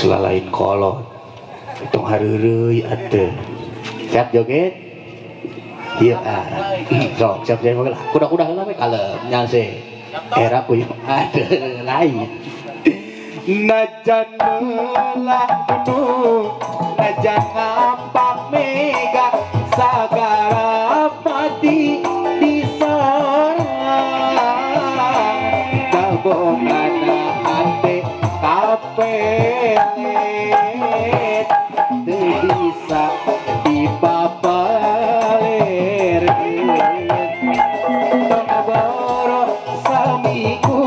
selalain kolot hitung hareureui atuh siap joget ieu sok siap saya bageula kuda-kuda heula we kalem nya se era puyuh aduh lain najan melah gunung najan ngapak mega sagara pati di sorang gabongan hati kapelet teu bisa dipapaler tong boro samiku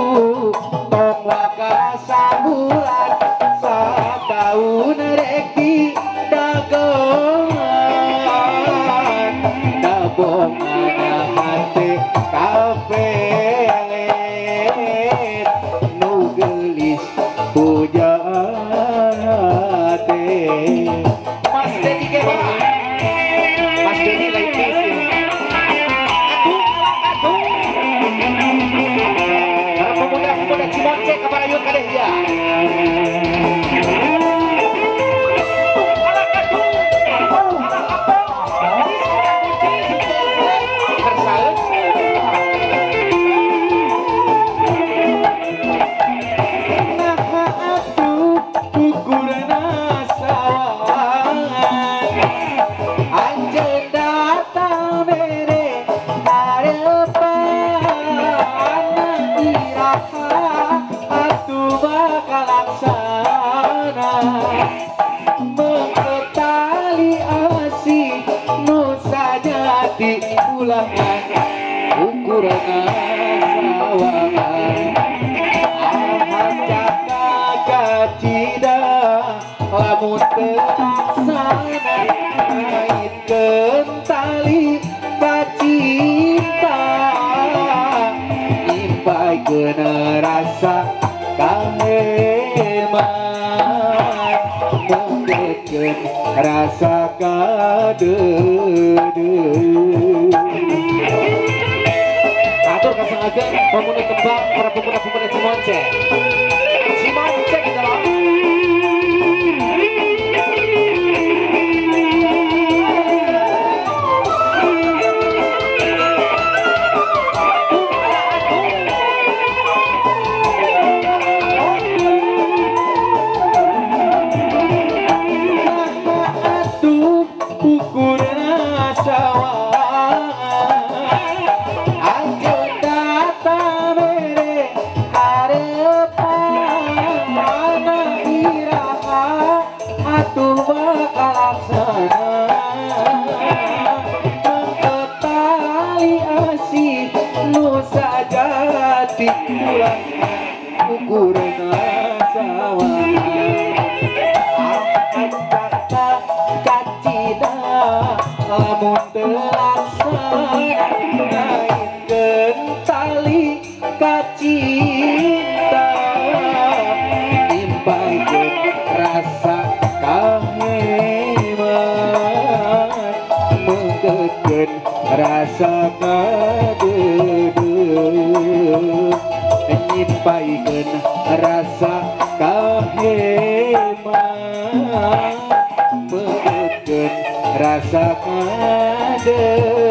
tong wakasa bulan sataun rek di dagongan dabongan hati kapelet nu gelis pujaan hati Mas Dedi gimana? Mas Dedi lagi busy para pemuda-pemuda Cimonce kabarayun kadeh dia mengketali asih nusa jati ulangan ukuran sawangan ahad jaka kacida lamun terlaksana ngaitkeun tali kacinta nyimpaykeun rasa kaheman menggekeun rasa kadeudeung atur kasangageun pemuda tembang para pemuda-pemuda Cimonce Cimonce gitu loh ukuran sawangan ahad jaka kacida lamun terlaksana ngaitkeun tali kacinta nimpaykeun rasa kaheman menggekeun rasa kadeudeung nyimpaykeun rasa kaheman menggekeun rasa kadeudeung